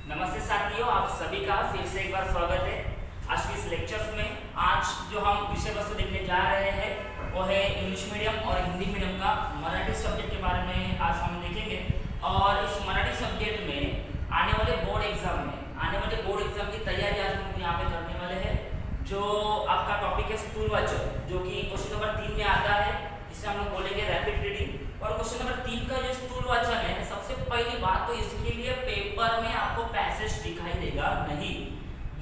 नमस्ते साथियों, आप सभी का फिर से एक बार स्वागत है। आज के इस लेक्चर्स में आज जो हम विषय वस्तु देखने जा रहे हैं वो है इंग्लिश मीडियम और हिंदी मीडियम का मराठी सब्जेक्ट के बारे में आज हम देखेंगे। और इस मराठी सब्जेक्ट में आने वाले बोर्ड एग्जाम की तैयारी आज हम यहाँ पे करने वाले हैं। जो आपका टॉपिक है स्थूलवाचक, जो कि क्वेश्चन नंबर 3 में आता है, जिसे हम लोग बोलेंगे रैपिड रीडिंग। और क्वेश्चन नंबर 3 का जो स्थूलवाचन है, सबसे पहली बात तो इसके लिए पेपर में आपको पैसेज दिखाई देगा नहीं।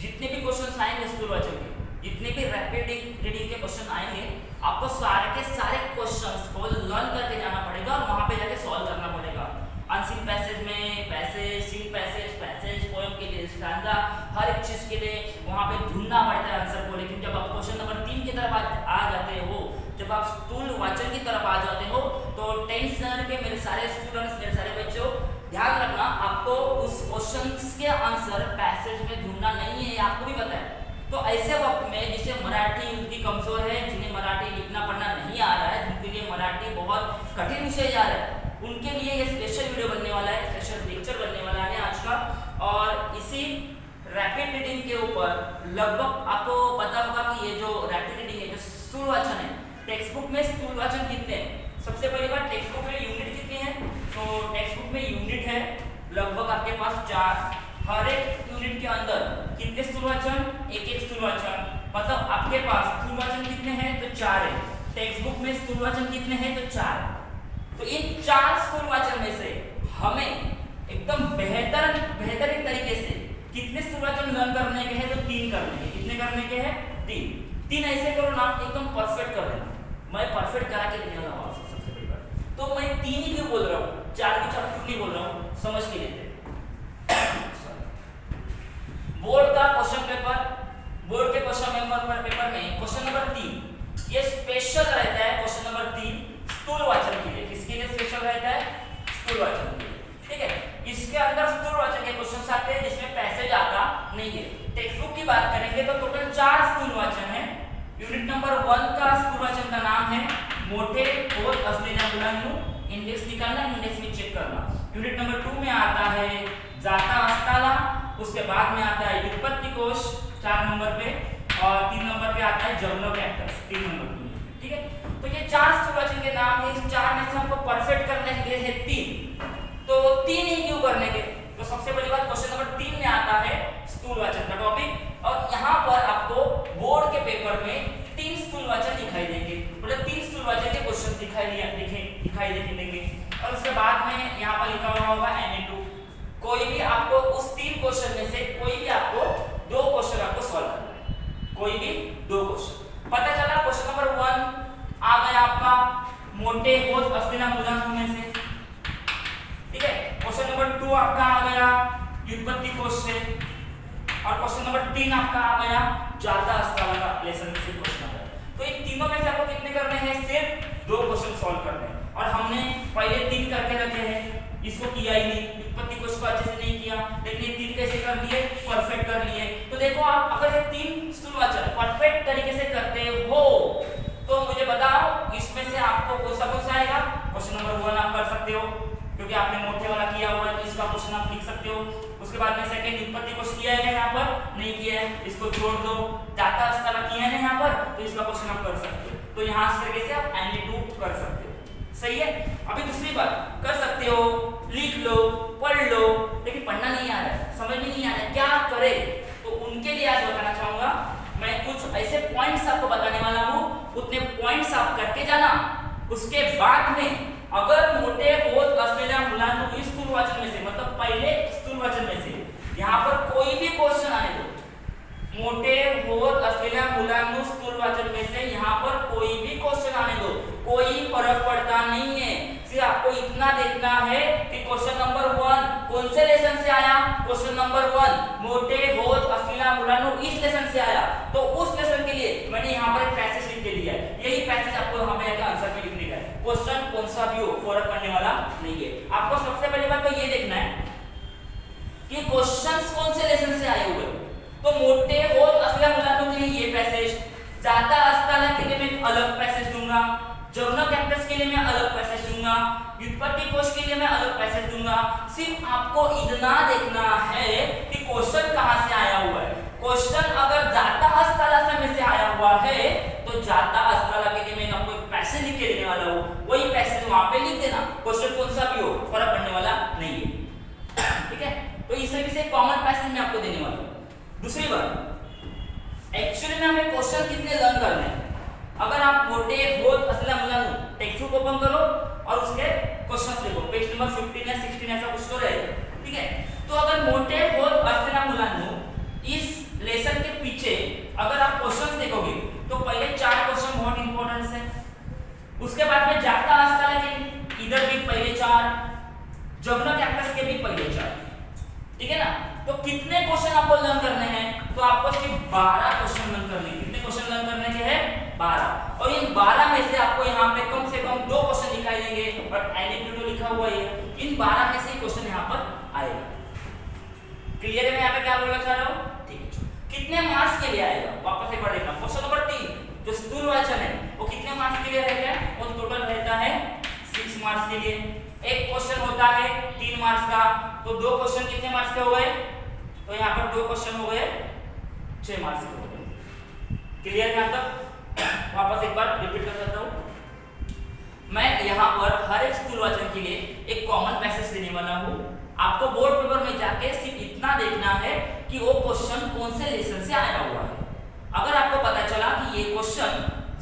जितने भी क्वेश्चन आएंगे स्थूलवाचक के, जितने भी रैपिड रीडिंग के क्वेश्चन आएंगे, आपको सारे के सारे क्वेश्चंस को लर्न करके जाना पड़ेगा और वहां पे जाके सॉल्व करना पड़ेगा। अनसीन पैसेज में पैसेज, सीन पैसेज, पोएम के लिए स्टैंजा, हर एक चीज के लिए वहां पे ढूंढना पड़ता है आंसर को। लेकिन जब आप क्वेश्चन नंबर 3 की तरफ आ जाते हो, जब आप स्थूलवाचन की तरफ आ जाते हो, तो 10th स्टैंडर्ड के मेरे सारे स्टूडेंट्स, मेरे सारे बच्चों, ध्यान रखना, आपको उस क्वेश्चंस के आंसर पैसेज में ढूंढना नहीं है, आपको भी पता है। तो ऐसे वक्त में जिसे मराठी उनकी कमजोर है, जिन्हें मराठी लिखना पढ़ना नहीं आ रहा है, जिनके लिए मराठी बहुत कठिन विषय जा रहा है, उनके लिए ये स्पेशल वीडियो बनने वाला है, स्पेशल लेक्चर बनने वाला है आज का। और इसी रैपिड रीडिंग के ऊपर लगभग आपको पता होगा कि ये जो रैपिड रीडिंग है, जो स्थूलवाचन है, टेक्स्ट बुक में स्थूलवाचन कितने हैं? सबसे पहली बात, टेक्स्ट बुक में यूनिट कितने हैं? तो टेक्स्ट बुक में यूनिट है लगभग आपके पास 4। हर एक यूनिट के अंदर कितने स्थूलवाचन? एक स्थूलवाचन। मतलब आपके पास स्थूलवाचन कितने हैं? तो 4 है। टेक्स्ट बुक में स्थूलवाचन कितने हैं? तो 4। तो इन 4 स्थूलवाचन में से हमें एकदम बेहतरीन तरीके से कितने स्थूलवाचन लर्न करने के हैं? तो 3 करने के। कितने करने के हैं? 3 ऐसे करो ना, एकदम परफेक्ट कर देना। मैं परफेक्ट करा के देने वाला हूं सबसे पहली बात। तो मैं 3 ही क्यों बोल रहा हूं, 4 की 4 क्यों नहीं बोल रहा हूं, समझ के लेते हैं। बोर्ड का क्वेश्चन पेपर, बोर्ड के क्वेश्चन पेपर में क्वेश्चन नंबर 3 ये स्पेशल रहता है। क्वेश्चन नंबर 3 स्थूलवाचन के लिए। किसके लिए स्पेशल रहता है? स्थूलवाचन के लिए। ठीक है, इसके अंदर स्थूलवाचन के क्वेश्चंस आते हैं जिसमें पैसेज आता नहीं है। टेक्स्ट बुक की बात करेंगे तो टोटल 4 स्थूलवाचन है। यूनिट नंबर 1 का स्थूलवाचन का नाम है मोठे होत असलेल्या मुलांनो। इंडेक्स निकालना, इंडेक्स में चेक करना। यूनिट नंबर 2 में आता है जाता असताला। उसके बाद में आता है व्युत्पत्ति कोश 4 नंबर पे, और 3 नंबर पे आता है जर्नल कैरेक्टर्स 3 नंबर पे। ठीक है, तो ये 4 स्थूलवाचन के नाम है। इस 4 में से हमको परफेक्ट करने के लिए है 3। तो 3 ही क्यों करने के? तो सबसे पहली बात, क्वेश्चन नंबर 3 में आता है स्थूलवाचन का टॉपिक, और यहाँ पर आपको बोर्ड के पेपर में 3 स्थूलवाचन दिखाई देंगे। मतलब 3 स्थूलवाचन के क्वेश्चन दिखाई देंगे। और उसके बाद में यहाँ पर लिखा हुआ होगा NA2। कोई भी आपको उस 3 क्वेश्चन में से कोई भी आपको 2 क्वेश्चन आपको सॉल्व करना है। कोई भी 2 क्वेश्चन। पता चला क्वेश्चन नंबर 1 आ गया आपका मोठे होत असलेल्या मुलांनो में से। ठीक है, क्वेश्चन नंबर 2 आपका आ गया व्युत्पत्ति कोश से, और क्वेश्चन नंबर 3 आपका आ गया जाता असताला लेसन से क्वेश्चन आ गया। तो इन तीनों में से आपको कितने करने हैं? सिर्फ 2 क्वेश्चन सॉल्व करने हैं। और हमने पहले 3 करके रखे हैं, इसको किया ही नहीं, व्युत्पत्ति कोश को अच्छे से नहीं किया, लेकिन ये 3 कैसे कर लिए? परफेक्ट कर लिए। तो देखो, आप अगर ये 3 स्थूलवाचन परफेक्ट तरीके से करते हो तो मुझे बताओ इसमें से आपको कौन सा आएगा? क्वेश्चन नंबर 1 आप कर सकते हो क्योंकि आपने मोटे वाला किया हुआ है, तो इसका क्वेश्चन आप लिख सकते हो। उसके बाद में सेकंड व्युत्पत्ति कोश किया है यहाँ पर? नहीं किया है, इसको छोड़ दो। जाता असताला किया है यहाँ पर, तो इसका क्वेश्चन आप कर सकते हो। तो यहाँ इस तरीके से आप NA2 कर सकते हो। सही है। अभी दूसरी बात, कर सकते हो, लिख लो, पढ़ लो, लेकिन पढ़ना नहीं आ रहा है, समझ में नहीं आ रहा है, क्या करे? तो उनके लिए आज बताना चाहूंगा मैं कुछ ऐसे पॉइंट्स आपको बताने वाला हूँ। उतने पॉइंट्स आप करके जाना। उसके बाद में अगर मोठे होत असलेल्या मुलांनो इस स्थूलवाचन में से, मतलब पहले स्थूलवाचन में से यहाँ पर कोई भी क्वेश्चन आने दो, मोठे होत असलेल्या मुलांनो स्थूलवाचन में से यहाँ पर कोई भी क्वेश्चन आने दो, कोई फर्क पड़ता नहीं है। सिर्फ आपको इतना देखना है कि क्वेश्चन नंबर 1 कौन से लेसन से आया? क्वेश्चन नंबर 1 मोठे होत असलेल्या मुलांनो इस लेसन से आया। तो उस लेसन के लिए मैंने यहाँ पर एक पैसेज लिख के दिया है। यही पैसेज आपको हमें आंसर में लिखने का है। क्वेश्चन कौन सा भी हो, फर्क पड़ने वाला नहीं है। आपको सबसे पहली बात तो ये देखना है कि क्वेश्चंस कौन से लेसन से आए हुए। तो मोठे होत असलेल्या मुलांनो के लिए ये पैसेज, जाता असताला के लिए मैं अलग पैसेज दूंगा, जर्नल कैरेक्टर्स के लिए मैं अलग पैसेज दूंगा, व्युत्पत्ति कोश के लिए मैं अलग पैसेज दूंगा। सिर्फ आपको इतना देखना है कि क्वेश्चन कहां से आया हुआ है। क्वेश्चन अगर जाता हस्तला में से आया हुआ है तो जाता हस्तला के लिए मैं आपको एक पैसेज लिख के देने वाला हूं, वही पैसेज वहां पे लिख देना, क्वेश्चन कौन सा भी हो फर्क पड़ने वाला नहीं है। ठीक है, तो इस तरीके से कॉमन पैसेज मैं आपको देने वाला हूं। दूसरी बात, एक्चुअली में हमें क्वेश्चन कितने लर्न करने हैं। अगर आप मोटे बहुत असला मुलानु टेक्स्ट बुक ओपन करो और उसके क्वेश्चंस देखो, पेज नंबर 15 या 16 ऐसा कुछ तो रहेगा। ठीक है, तो अगर मोटे बहुत असला मुलानु इस लेसन के पीछे अगर आप क्वेश्चंस देखोगे तो पहले 4 क्वेश्चन बहुत इंपॉर्टेंट है, उसके बाद में जाता हस्तला के इधर भी पहले 4, जगना कैक्टस के भी पहले 4। ठीक है ना, तो कितने क्वेश्चन आपको लर्न करने हैं, तो आपको सिर्फ 12 क्वेश्चन लर्न करने हैं। कितने क्वेश्चन लर्न करने के हैं? 12। और इन 12 में से आपको यहाँ पे कम से कम 2 क्वेश्चन दिखाई देंगे और एनीट्यूडो लिखा हुआ है, इन 12 में से क्वेश्चन यहाँ पर आएगा। क्लियर है मैं यहाँ पे क्या बोलना चाह रहा हूँ? ठीक है, कितने मार्क्स के लिए आएगा वापस एक बार देखना। क्वेश्चन नंबर 3 जो स्थूल वाचन है वो कितने मार्क्स के लिए रहता है? वो टोटल रहता है 6 मार्क्स के लिए। एक क्वेश्चन होता है 3 मार्क्स का, तो 2 क्वेश्चन कितने मार्क्स के हो गए? तो यहाँ पर 2 क्वेश्चन हो गए 6 मार्क्स के हो गए। क्लियर है? यहाँ तक वापस एक बार रिपीट कर देता हूँ। मैं यहाँ पर हर एक स्थूल वाचन के लिए एक कॉमन पैसेज देने वाला हूँ। आपको बोर्ड पेपर में जाके सिर्फ इतना देखना है कि वो क्वेश्चन कौन से लेसन से आया हुआ है। अगर आपको पता चला कि ये क्वेश्चन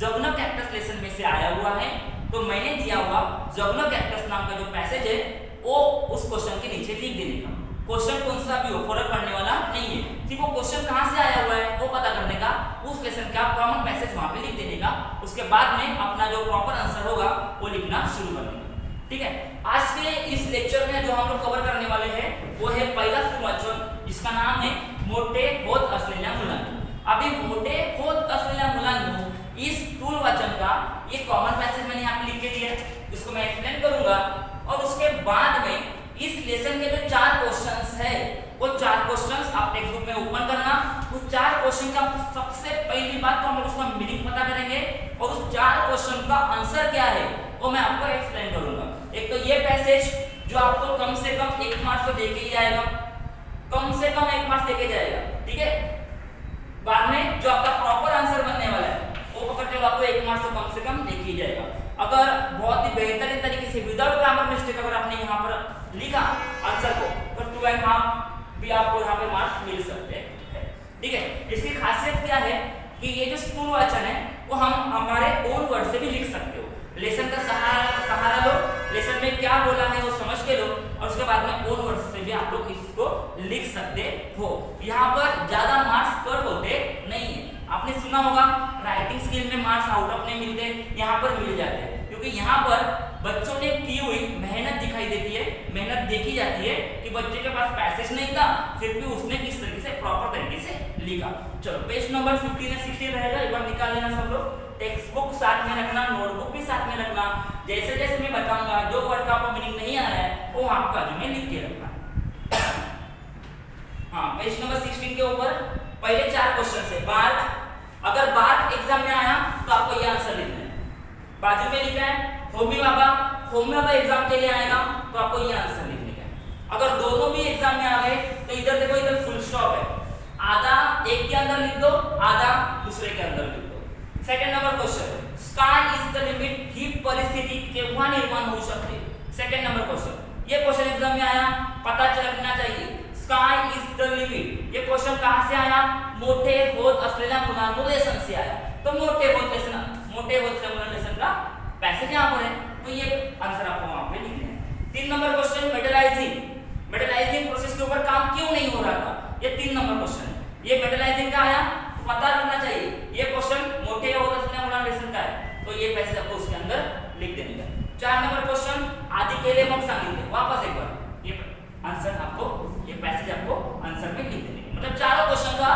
जगना कैक्टस लेसन में से आया हुआ है तो मैंने दिया हुआ जगना कैक्टस नाम का जो पैसेज है वो उस क्वेश्चन के नीचे लिख देने का। क्वेश्चन कौन सा भी हो फर्क पड़ने वाला नहीं है, सिर्फ वो क्वेश्चन कहां से आया हुआ है वो पता करने का, उस लेसन का कॉमन पैसेज वहां पे लिख देने का। उसके बाद में अपना जो प्रॉपर आंसर होगा वो लिखना शुरू कर देना। ठीक है, आज के इस लेक्चर में जो हम लोग कवर करने वाले हैं वो है पहला स्थूल वाचन, जिसका नाम है मोटे होत असलेल्या मुलांनो। अभी मोटे होत असलेल्या मुलांनो इस स्थूल वाचन का ये कॉमन पैसेज मैंने यहाँ पे लिख के दिया है, जिसको मैं एक्सप्लेन करूंगा। और उसके बाद में इस लेसन के जो 4 क्वेश्चंस है वो 4 क्वेश्चंस आप टेक्स्ट बुक में ओपन करना। उस 4 क्वेश्चन का सबसे पहली बात तो हम लोग उसका मीनिंग पता करेंगे और उस 4 क्वेश्चन का आंसर क्या है वो मैं आपको एक्सप्लेन करूंगा। एक तो ये पैसेज जो आपको कम से कम 1 मार्क्स तो देके ही जाएगा, कम से कम 1 मार्क्स देके जाएगा। ठीक है, बाद में जो आपका प्रॉपर आंसर बनने वाला है वो पकड़ के आपको 1 मार्क्स तो कम से कम देके ही जाएगा। अगर बहुत ही बेहतरीन तरीके से विदाउट ग्रामर मिस्टेक अगर आपने यहाँ पर लिखा आंसर को तो 2.5 भी आपको यहाँ पे मार्क्स मिल सकते हैं। ठीक है, इसकी खासियत क्या है कि ये जो स्थूल वाचन है वो हम हमारे ओन वर्ड से भी लिख सकते हो। लेसन का सहारा लो, लेसन में क्या बोला है वो समझ के लो और उसके बाद में ओन वर्ड से भी आप लोग इसको लिख सकते हो। यहाँ पर ज्यादा मार्क्स कट होते नहीं है। आपने सुना होगा राइटिंग स्किल में मार्क्स आउट ऑफ नहीं मिलते, यहाँ पर मिल जाते हैं, क्योंकि यहाँ पर बच्चों ने की हुई मेहनत दिखाई देती है, मेहनत देखी जाती है कि बच्चे के पास पैसेज नहीं था फिर भी उसने किस तरीके से प्रॉपर तरीके से लिखा। चलो पेज नंबर 15 या 16 रहेगा, एक बार निकाल लेना सब लोग। टेक्स्ट बुक साथ में रखना, नोटबुक भी साथ में रखना। जैसे जैसे मैं बताऊंगा जो वर्ड का आपको मीनिंग नहीं आ रहा है वो आपका बाजू में लिख के रखना। हाँ, पेज नंबर 16 के ऊपर पहले 4 क्वेश्चन है। बार्क, अगर बार्क एग्जाम में आया तो आपको ये आंसर लिखना है। बाजू में लिखा है होमी बाबा, होमी बाबा एग्जाम के लिए आएगा तो आपको ये आंसर लिखने का है। अगर दोनों भी एग्जाम में आ गए तो इधर देखो, इधर फुल स्टॉप है, आधा एक के अंदर लिख दो, आधा दूसरे के अंदर लिख दो। Second number question, sky is the limit, ही परिस्थिति केव्हा निर्माण होऊ शकते। सेकंड नंबर क्वेश्चन, ये क्वेश्चन एग्जाम में आया, पता चलना चाहिए स्काय इज द लिमिट। ये क्वेश्चन कहां से आया? मोठे होत असलेल्या मुलांनो लेसन से आया। तो मोठे होत असलेल्या मुलांनो लेसन का पैसेज यहाँ पर है, तो ये आंसर आपको वहां पे लिखना है। 3 नंबर क्वेश्चन, मेटलाइजिंग प्रोसेस के ऊपर काम क्यों नहीं हो रहा था, ये 3 नंबर क्वेश्चन है। ये मेटलाइजिंग का आया तो पता करना चाहिए ये क्वेश्चन मोठे होत असलेल्या मुलांनो लेसन का है, तो ये पैसेज आपको उसके अंदर लिख देने का। 4 नंबर क्वेश्चन, आदि केले मग सांगितले, वापस एक बार ये आंसर आपको, ये पैसेज आपको आंसर में लिख देने का। मतलब चारों क्वेश्चन का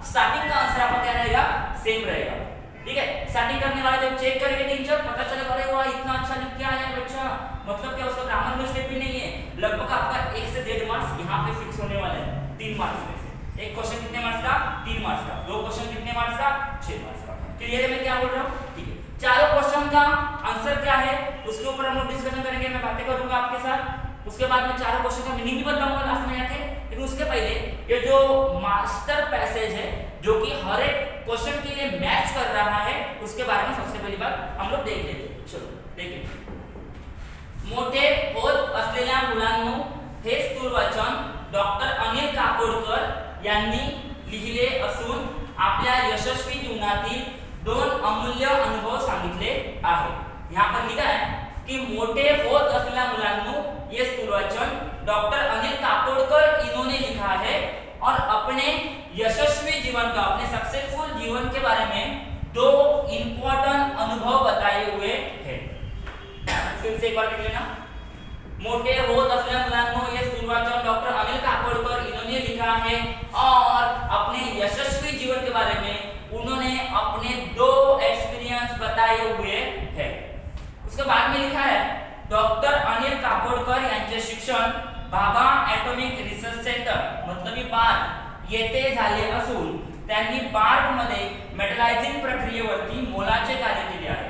स्टार्टिंग का आंसर आपका क्या रहेगा? सेम रहेगा। ठीक है, स्टार्टिंग करने वाला जब चेक करेंगे टीचर पता चलेगा अरे वाह इतना अच्छा लिख के आया बच्चा, मतलब क्या उसका ग्रामर मिस्टेक भी नहीं है। लगभग आपका 1 से 1.5 मार्क्स यहाँ पे फिक्स होने वाला है 3 मार्क्स में से। एक क्वेश्चन कितने मार्क्स का? 3 मार्क्स का। 2 क्वेश्चन कितने मार्क्स का? 6 मार्क्स का। क्लियर है मैं क्या बोल रहा हूँ? ठीक है, चारों क्वेश्चन का आंसर क्या है उसका उसके ऊपर हम लोग डिस्कशन करेंगे, मैं बातें करूंगा आपके साथ। उसके बाद मैं चारों क्वेश्चन का मीनिंग भी बताऊंगा लास्ट में जाके। लेकिन उसके पहले ये जो मास्टर पैसेज है जो कि हर एक क्वेश्चन के लिए मैच कर रहा है, उसके बारे में सबसे पहली बात हम लोग देख लेते हैं। चलो देखिए, मोठे होत असलेल्या मुलांनो, हे स्थूल वाचन डॉक्टर अनिल काकोडकर यांनी लिहिले असून आपल्या यशस्वी जीवनातील 2 अमूल्य अनुभव सांगितले आहेत। यहाँ पर लिखा है कि मोटे होत असलेल्या मुलांनो, ये स्थूल वाचन डॉक्टर अनिल काकोडकर इन्होंने लिखा है और अपने यशस्वी जीवन का, अपने सक्सेसफुल जीवन के बारे में 2 इंपॉर्टेंट अनुभव बताए हुए हैं। फिर से एक बार देख लेना, मोटे होत असलेल्या मुलांनो, ये स्थूल वाचन डॉक्टर अनिल काकोडकर इन्होंने लिखा है और अपने यशस्वी जीवन के बारे में उन्होंने अपने 2 एक्सपीरियंस बताए हुए हैं। उसके बाद में लिखा है, डॉक्टर अनिल काकोडकर यांचे शिक्षण भाभा ॲटॉमिक रिसर्च सेंटर मतलब बार्क येथे झाले असून त्यांनी बार्क मध्ये मेटलायझिंग प्रक्रियेवरती मोलाचे कार्य केले आहे।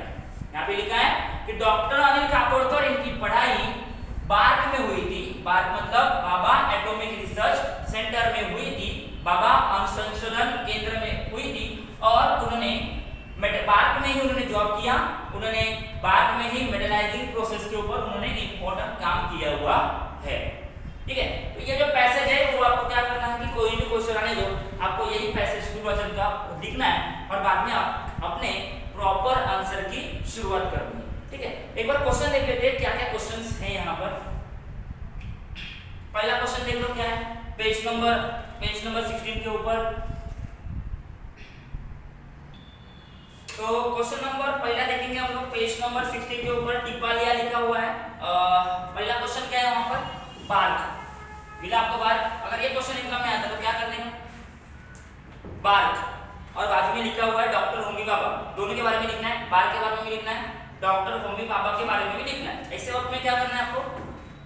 यहाँ पे लिखा है कि डॉक्टर अनिल काकोडकर इनकी पढ़ाई बार्क में हुई थी। बार्क मतलब भाभा एटॉमिक रिसर्च सेंटर में हुई थी, भाभा अनुसंशोधन केंद्र में हुई थी और उन्होंने बार्क में ही उन्होंने जॉब किया। उन्होंने बार्क में ही मेटलाइजिंग प्रोसेस के ऊपर उन्होंने इंपॉर्टेंट काम किया हुआ है। ठीक है, तो ये जो पैसेज है वो आपको क्या करना है कि कोई भी क्वेश्चन आने दो, आपको यही पैसेज स्थूल वाचन का लिखना है और बाद में आप अपने प्रॉपर आंसर की शुरुआत करनी है। ठीक है, एक बार क्वेश्चन देख लेते हैं क्या क्या क्वेश्चंस हैं यहाँ पर। पहला क्वेश्चन देख लो क्या है, पेज नंबर 16 के ऊपर। तो क्वेश्चन नंबर पहला देखेंगे हम लोग, पेज नंबर 16 के ऊपर टिपालिया लिखा हुआ है। पहला क्वेश्चन क्या है वहां पर, बार्क मिला आपको बार्क। अगर ये क्वेश्चन एग्जाम में आता है तो क्या करने का, बार्क और बाजू में लिखा हुआ है डॉक्टर होमी भाभा, दोनों के बारे में लिखना है। बार्क के बारे में भी लिखना है, डॉक्टर होमी भाभा के बारे में भी लिखना है। ऐसे वक्त में क्या करना है आपको,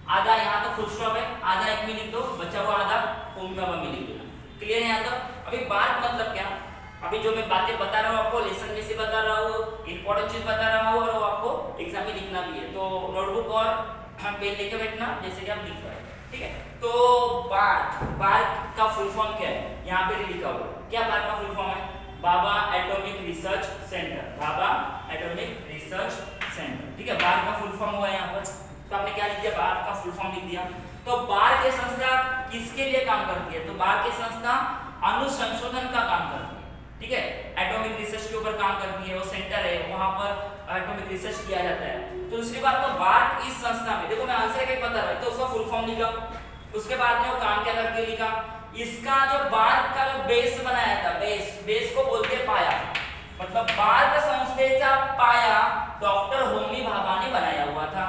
आधा यहाँ तो फुल स्टॉप है, आधा एक में लिख दो, बचा हुआ आधा होमी भाभा में लिख देना। क्लियर है यहाँ तक। अभी बार्क मतलब क्या, अभी जो मैं बातें बता रहा हूँ आपको लेसन में से बता रहा हूँ, इंपॉर्टेंट चीज बता रहा हूँ और वो आपको एग्जाम में लिखना भी है। तो नोटबुक और पेन लेके बैठना जैसे कि आप लिख रहे हैं। ठीक है, तो बार्क का फुल फॉर्म क्या है, यहाँ पे लिखा हुआ है। क्या बार्क का फुल फॉर्म है, Bhabha atomic research centre, Bhabha atomic research centre. ठीक है, बार्क का फुल फॉर्म हुआ है यहाँ पर। तो आपने क्या लिख दिया, बार्क का फुल फॉर्म लिख दिया। तो बार्क की संस्था किसके लिए काम करती है, तो बार्क की संस्था अनुसंशोधन का काम करती है। ठीक है, एटॉमिक रिसर्च के ऊपर काम करती है, वो सेंटर है, वहां पर एटॉमिक रिसर्च किया जाता है। तो दूसरी बात, तो बार्क इस संस्था में, देखो मैं आंसर क्या बता रहा हूं, तो उसका फुल फॉर्म लिखा, उसके बाद में वो काम क्या करके लिखा। इसका जो बार्क का जो बेस बनाया था, बेस को बोलते पाया, मतलब बार्क संस्थेचा पाया डॉक्टर होमी भाभा ने बनाया हुआ था।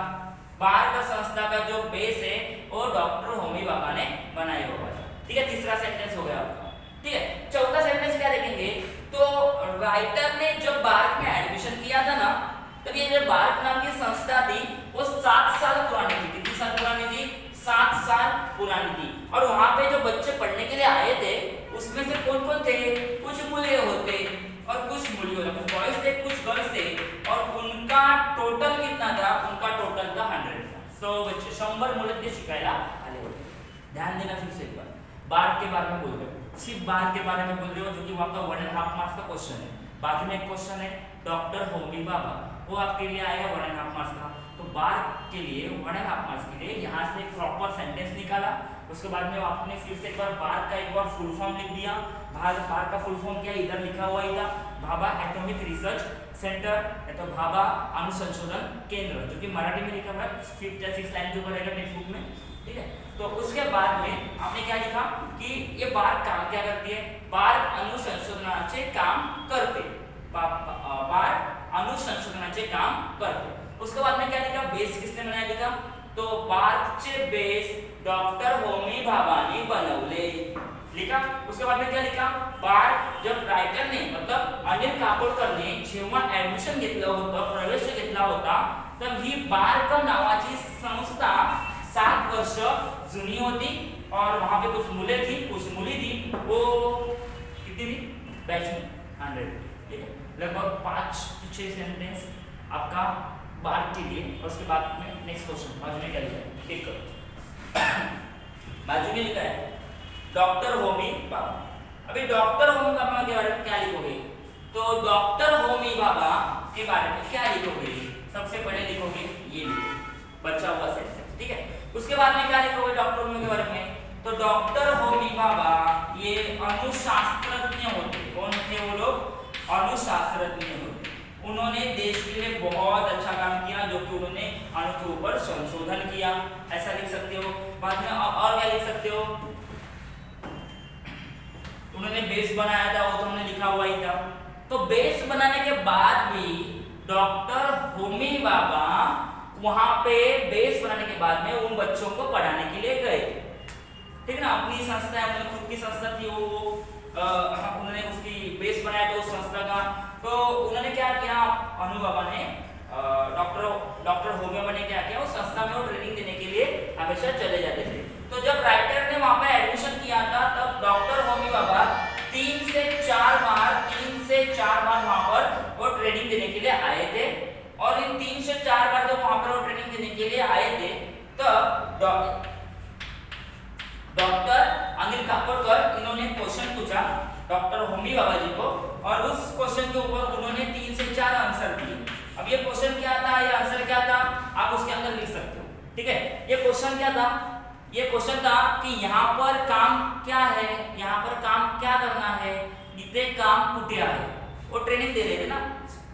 बार्क संस्था का जो बेस है वो डॉक्टर होमी भाभा ने बनाया हुआ था। ठीक है, तीसरा सेंटेंस हो गया आपका। ठीक है, चौथा सेंटेंस क्या देखेंगे, तो राइटर ने जब बार्क में एडमिशन किया था ना, तब ये जो बार्क नाम की संस्था थी वो 7 साल पुरानी थी। कितनी साल पुरानी थी, 7 साल पुरानी थी। और वहां पे जो बच्चे पढ़ने के लिए आए थे उसमें से कौन कौन थे, कुछ मूल्य होते और कुछ मूल्य होते, कुछ बॉयज थे कुछ गर्ल्स थे। और उनका टोटल कितना था, उनका टोटल था 100 था। 100 बच्चे 100 मुलं ते शिकायला आले होते। ध्यान देना फिर से एक बार, बार्क के बारे में बोल रहे हो, सिर्फ बार्क के बारे में बोल रहे हो, जो कि वो आपका 1.5 मार्क्स का क्वेश्चन है। बाजू में एक क्वेश्चन है डॉक्टर होमी भाभा, वो आपके लिए आएगा 1.5 मार्क्स का। तो बार्क के लिए 1.5 मार्क्स के लिए यहाँ से प्रॉपर सेंटेंस निकाला। उसके बाद में आपने फिर से एक बार बार्क का एक बार फुल फॉर्म लिख दिया। बार्क का फुल फॉर्म क्या है, इधर लिखा हुआ ही था, भाभा एटॉमिक रिसर्च सेंटर, तो भाभा अनुसंशोधन केंद्र, जो कि मराठी में लिखा हुआ है 5th या 6th लाइन के ऊपर रहेगा टेक्स्ट बुक में। ठीक है, तो उसके बाद में आपने क्या लिखा कि ये बार्क काम क्या करती है, बार्क अनुसंशोधनाचे काम करते, बार्क अनुसंशोधनाचे काम करते। उसके बाद में क्या लिखा, बेस किसने बनाया लिखा, तो बार्कचे बेस डॉक्टर होमी भाभाने बनवले लिखा। उसके बाद में क्या लिखा, बार्क जब रायटर ने मतलब अनिल काकोडकर ने जेव्हा ऍडमिशन घेतलं होतं, प्रवेश घेतला होता, तब ही बार्क नावाची संस्था 7 वर्ष जुनी होती और वहां पे कुछ मुले थी कुछ मुली थी। वो कितनी थी, बैच में 100। ठीक है, लगभग 5 से 6 सेंटेंस आपका बार के लिए। और उसके बाद में नेक्स्ट क्वेश्चन बाजू में क्या लिखा है, क्लिक करो। बाजू में लिखा है डॉक्टर होमी बाबा। अभी डॉक्टर होमी बाबा के बारे में क्या लिखोगे, तो डॉक्टर होमी बाबा के बारे में क्या लिखोगे, सबसे पहले लिखोगे ये लिखो बचा हुआ सेंटेंस, ठीक है। उसके बाद में क्या लिखोगे डॉक्टर होमी के बारे में, तो डॉक्टर होमी बाबा ये अणुशास्त्रज्ञ होते। कौन थे वो लोग, अणुशास्त्रज्ञ होते। उन्होंने देश के लिए बहुत अच्छा काम किया, जो कि उन्होंने अणु के ऊपर संशोधन किया, ऐसा लिख सकते हो। बाद में और क्या लिख सकते हो, उन्होंने बेस बनाया था, वो तो हमने लिखा हुआ ही था। तो बेस बनाने के बाद भी डॉक्टर होमी बाबा वहां पे बेस बनाने के बाद में उन बच्चों को पढ़ाने के लिए गए, ठीक है ना। अपनी संस्था है, उन्होंने खुद की संस्था थी, वो उन्होंने उसकी बेस बनाया था उस संस्था का। तो उन्होंने क्या किया, अनु बाबा ने डॉक्टर होमी बाबा ने क्या किया, उस संस्था में वो ट्रेनिंग देने के लिए हमेशा चले जाते थे। तो जब राइटर ने वहां पे एडमिशन किया था, तब डॉक्टर होमी बाबा 3 से 4 बार वहां पर वो ट्रेनिंग देने के लिए आए थे। और इन 3 से 4 बार जब वहां पर वो ट्रेनिंग देने के लिए आए थे, तब डॉक्टर अनिल काकोडकर इन्होंने क्वेश्चन पूछा डॉक्टर होमी बाबा जी को, और उस क्वेश्चन के ऊपर उन्होंने 3 से 4 आंसर दिए। अब ये क्वेश्चन क्या था, ये आंसर क्या था, आप उसके अंदर लिख सकते हो, ठीक है। ये क्वेश्चन क्या था, ये क्वेश्चन था कि यहाँ पर काम क्या है, यहाँ पर काम क्या करना है, इथे काम कुठे आहे, वो ट्रेनिंग दे रहे थे ना।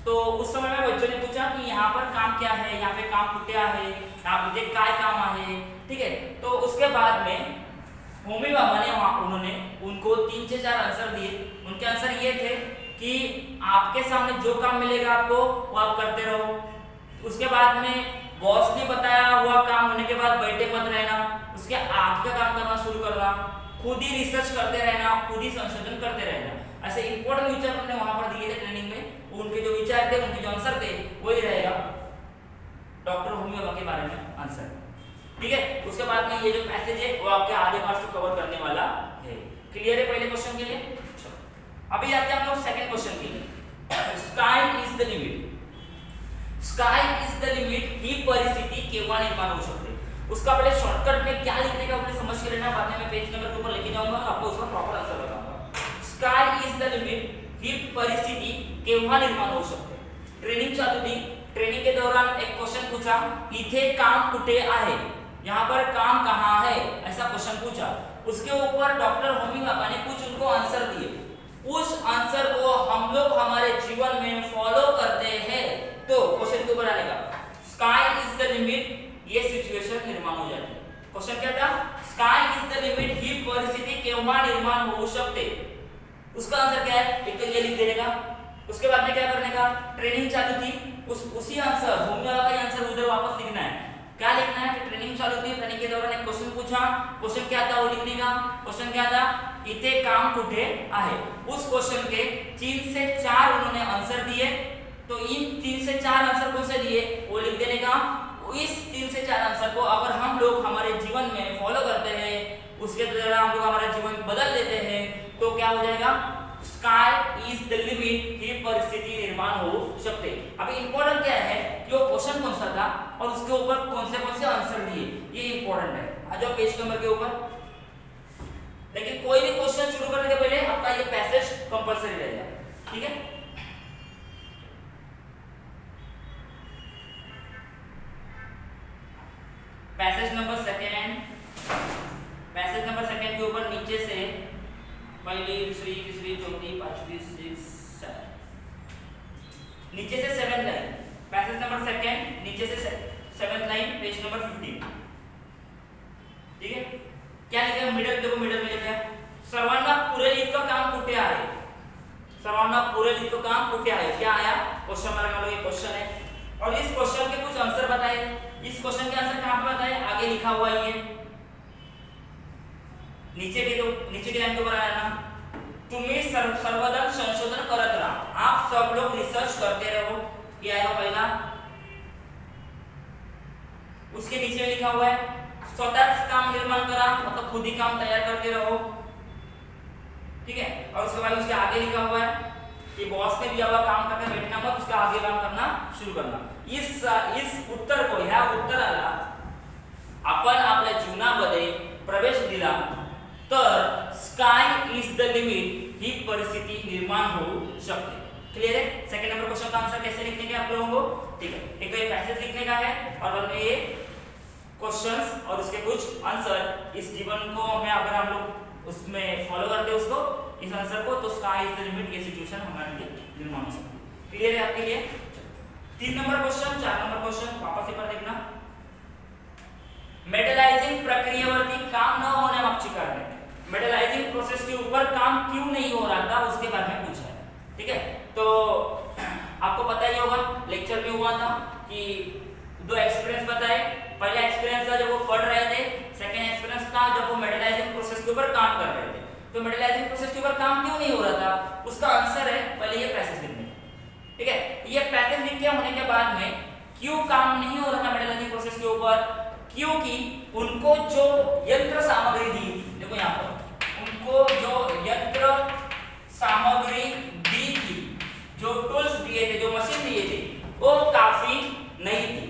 तो उस समय में बच्चों ने पूछा कि यहाँ पर काम क्या है, यहाँ पे काम कुठे आहे, यहाँ पे काय काम आहे, ठीक है। तो उसके बाद में होमी बाबा ने उन्होंने उनको 3 से 4 आंसर दिए। उनके आंसर ये थे कि आपके सामने जो काम मिलेगा आपको वो आप करते रहो। उसके बाद में बॉस ने बताया हुआ काम होने के बाद बैठे मत रहना, उसके आगे का काम करना शुरू करना, खुद ही रिसर्च करते रहना, खुद ही संशोधन करते रहना। ऐसे इंपॉर्टेंट विचार उन्होंने वहां पर दिए थे ट्रेनिंग में। उनके जो विचार थे, उनके जो आंसर थे, वही रहेगा डॉक्टर होमी बाबा के बारे में आंसर, ठीक है। उसके बाद में ये जो पैसेज है वो आपके आधे मार्क्स को कवर करने वाला है। क्लियर है पहले क्वेश्चन के लिए। अभी आते हैं हम लोग सेकंड क्वेश्चन के लिए। Sky is the limit, sky is the limit ही परिस्थिति केव्हा निर्माण हो सकते। उसका पहले शॉर्टकट में क्या लिखने का आपने समझ के लेना, बाद में मैं पेज नंबर के ऊपर लेके जाऊंगा और आपको उसका प्रॉपर आंसर बताऊंगा। स्काई इज द लिमिट ही परिस्थिति केव्हा निर्माण हो सकते। ट्रेनिंग चालू थी, ट्रेनिंग के दौरान एक क्वेश्चन पूछा, इथे काम कुठे आहे, यहाँ पर काम कहाँ है, ऐसा क्वेश्चन पूछा। उसके ऊपर डॉक्टर होमी बाबा ने कुछ उनको आंसर दिए। उस आंसर को हम लोग हमारे जीवन में फॉलो करते हैं तो क्वेश्चन के ऊपर आएगा स्काई इज द लिमिट, ये सिचुएशन निर्माण हो जाती है। क्वेश्चन क्या था, स्काई इज द लिमिट ही परिस्थिति केव्हा निर्माण हो सकते। उसका आंसर क्या है, एक तो ये लिख देने का। उसके बाद में क्या करने का, ट्रेनिंग चालू थी, उसी आंसर होमी बाबा का आंसर उधर वापस लिखना है। क्या लिखना है कि ट्रेनिंग चालू थी, ट्रेनिंग के दौरान एक क्वेश्चन पूछा, क्वेश्चन क्या था वो लिखने का। क्वेश्चन क्या था, इथे काम कुठे आहे। उस क्वेश्चन के 3 से 4 उन्होंने आंसर दिए। तो इन 3 से 4 आंसर कौन से दिए वो लिख देने का। इस 3 से 4 आंसर को अगर हम लोग हमारे जीवन में फॉलो करते हैं, उसके द्वारा हम लोग हमारा जीवन बदल देते हैं, तो क्या हो जाएगा, स्काई इज द लिमिट ही परिस्थिति निर्माण हो सकते। अभी इंपॉर्टेंट क्या है कि वो क्वेश्चन कौन सा था और उसके ऊपर कौन से आंसर दिए, ये इंपॉर्टेंट है। आ जाओ पेज नंबर के ऊपर। लेकिन कोई भी क्वेश्चन शुरू करने के पहले आपका ये पैसेज कंपलसरी रहेगा, ठीक है। पैसेज नंबर सेकंड के ऊपर नीचे से पहली, दूसरी, तीसरी, चौथी, पांचवी, 6, 7, नीचे से 7th line. Passage number second, नीचे से 7th लाइन, पेज नंबर 15, ठीक है। क्या लिखा है, मिडल, देखो मिडल में लिखा है सर्वांना पुरेल इतकं काम कुठे आहे। सर्वांना पुरेल इतकं काम कुठे आहे, क्या आया, क्वेश्चन मार्क वाला ये क्वेश्चन है। और इस क्वेश्चन के कुछ आंसर बताए। इस क्वेश्चन के आंसर कहां पे बताए, आगे लिखा हुआ ही है, नीचे की लाइन के ऊपर आया ना, तुम्ही सर्वदा संशोधन करत रहा, आप सब लोग रिसर्च करते रहो, ये आएगा पहला। उसके नीचे लिखा हुआ है स्वतःच काम निर्माण करा, मतलब खुद ही काम तैयार करते रहो, ठीक है। और उसके बाद उसके आगे लिखा हुआ है कि बॉस ने दिया हुआ काम करके बैठना मत, उसका आगे काम करना शुरू करना। इस उत्तर को, ह्या उत्तराला आपण आपल्या जीवनामध्ये प्रवेश दिला तर स्काय इज द लिमिट ही परिस्थिति निर्माण हो सकते। क्लियर है? सेकंड नंबर क्वेश्चन का आंसर कैसे लिखने का आप लोगों को, ठीक है, एक तो ये पैसेज लिखने का है और बाद में ये क्वेश्चंस और उसके कुछ आंसर। इस जीवन को हमें अगर हम लोग उसमें फॉलो करते हैं उसको, इस आंसर को, तो स्काई इज द लिमिट ये सिचुएशन हमारे लिए निर्माण हो सकती है। क्लियर है आपके लिए? 3 नंबर क्वेश्चन, 4 नंबर क्वेश्चन वापस एक बार देखना। मेटलाइजिंग प्रक्रियेवरती काम न होण्यामागची कारणे, मेटलाइजिंग प्रोसेस के ऊपर काम क्यों नहीं हो रहा था उसके बारे में पूछा है। ठीक है, तो आपको पता ही होगा लेक्चर में हुआ था कि 2 एक्सपीरियंस बताए। पहला एक्सपीरियंस था जब वो पढ़ रहे थे, सेकंड एक्सपीरियंस था जब वो मेटलाइजिंग प्रोसेस के ऊपर काम कर रहे थे। तो मेटलाइजिंग प्रोसेस के ऊपर काम क्यों नहीं हो रहा था, उसका आंसर है पहले ये पैसेज लिखने। ठीक है, ये पैसेज लिख के होने के बाद में क्यों काम नहीं हो रहा था मेटलाइजिंग प्रोसेस के ऊपर, क्योंकि उनको जो यंत्र सामग्री दी, देखो यहाँ पर उनको जो यंत्र सामग्री दी थी, जो टूल्स दिए थे, जो मशीन दिए थे, वो काफी नहीं थी,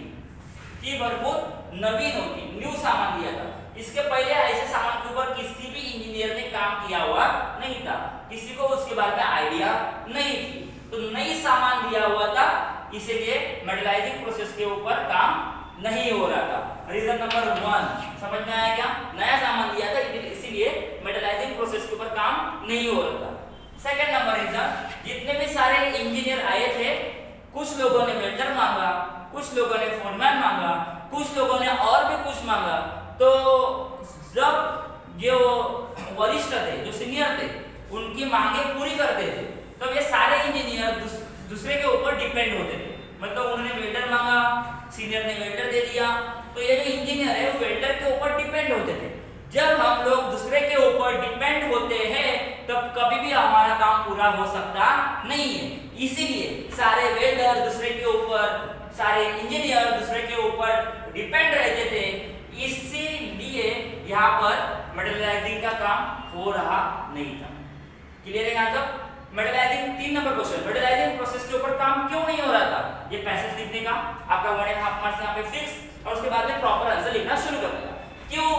कि भरपूर नवीन होती, न्यू सामान दिया था। इसके पहले ऐसे सामान के ऊपर किसी भी इंजीनियर ने काम किया हुआ नहीं था, किसी को उसके बारे में आइडिया नहीं थी, तो नई सामान दिया हुआ था, इसीलिए मेटलाइजिंग प्रोसेस के ऊपर काम नहीं हो रहा था। रीजन नंबर 1 समझ में आया क्या? नया सामान दिया था इसीलिए मेटलाइजिंग प्रोसेस के ऊपर काम नहीं हो रहा था। सेकंड नंबर रीजन, जितने भी सारे इंजीनियर आए थे, कुछ लोगों ने वेल्डर मांगा, कुछ लोगों ने फोरमैन मांगा, कुछ लोगों ने और भी कुछ मांगा। तो जब जो वरिष्ठ थे, जो सीनियर थे, उनकी मांगे पूरी करते थे, तो ये सारे इंजीनियर दूसरे के ऊपर डिपेंड होते थे। मतलब उन्होंने वेल्डर मांगा, सीनियर ने वेल्डर दे दिया, तो ये जो इंजीनियर है वो वेल्डर के ऊपर डिपेंड होते थे। जब हम लोग दूसरे के ऊपर डिपेंड होते हैं तब कभी भी हमारा काम पूरा हो सकता नहीं है। इसीलिए सारे वेल्डर दूसरे के ऊपर, सारे इंजीनियर दूसरे के ऊपर डिपेंड रहते थे, इसीलिए यहाँ पर मेटलाइजिंग का काम हो रहा नहीं था। क्लियर है यहाँ तक? Metallising 3 number question, metallising process के ऊपर काम क्यों नहीं हो रहा था, ये पैसेज लिखने का आपका 1.5 मार्क्स यहाँ पे फिक्स, और उसके बाद में प्रॉपर आंसर लिखना शुरू कर देगा। क्यों?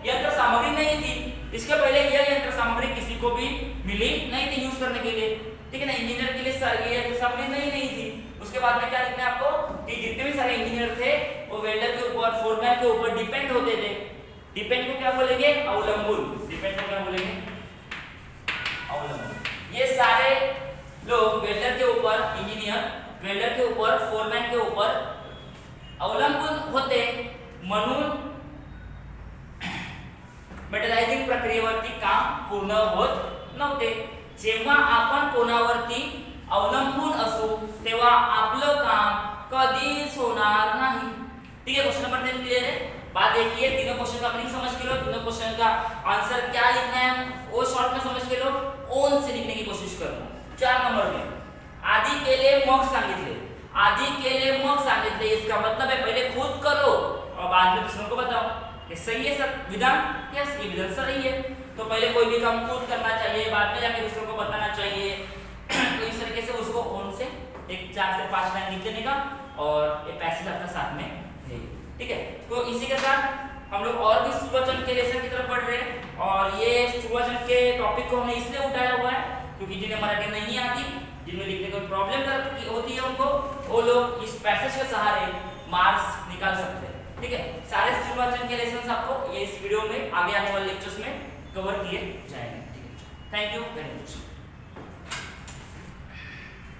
यंत्र सामग्री नहीं थी, इसके पहले यह यंत्र सामग्री किसी को भी मिली नहीं थी यूज करने के लिए। ठीक है ना, इंजीनियर के लिए ये यंत्र सामग्री नहीं थी। उसके बाद में क्या लिखना है आपको, कि जितने भी सारे इंजीनियर थे वो वेल्डर के ऊपर, फोरमैन के ऊपर डिपेंड होते थे। डिपेंड को क्या बोलेंगे? अवलंबन। डिपेंड को क्या बोलेंगे? अवलंबन। ये सारे लोग वेल्डर के ऊपर, इंजीनियर वेल्डर के ऊपर, फोरमैन के ऊपर अवलंबून होते, म्हणून मेटलाइजिंग प्रक्रियेवरती काम पूर्ण होत नव्हते। जेव्हा आपण कोणावरती अवलंबून असू तेव्हा आपलं काम कधीच होणार नाही। ठीक है, क्वेश्चन नंबर 3 क्लियर है? बात देखिए, तीनों क्वेश्चन का मीनिंग समझ के लो, तीनों क्वेश्चन का आंसर क्या लिखना है वो शॉर्ट में समझ के लो, ओन से लिखने की कोशिश करना। 4 नंबर में आधी केले मग सांगितले, आधी केले मग सांगितले, इसका मतलब है पहले खुद करो और बाद में दूसरों को बताओ। ये सही है सर विधान? यस, ये विधान सही है। तो पहले कोई भी काम खुद करना चाहिए, बाद में जाके दूसरों को बताना चाहिए। तो इस तरीके से उसको ओन से एक 4 से 5 लाइन लिख देने का, और ये पैसेज अपने साथ में है। ठीक है, तो इसी के साथ हम लोग और भी सुवचन के लेसन की तरफ बढ़ रहे हैं, और ये सुवचन के टॉपिक को हमने इसलिए उठाया हुआ है क्योंकि जिन्हें मराठी नहीं आती, जिनमें लिखने को प्रॉब्लम होती है, उनको वो लोग इस पैसेज के सहारे मार्क्स निकाल सकते हैं। ठीक है, सारे सुवचन के लेसन आपको ये इस वीडियो में आगे आने वाले लेक्चर्स में कवर किए जाएंगे। ठीक है, थैंक यू वेरी मच।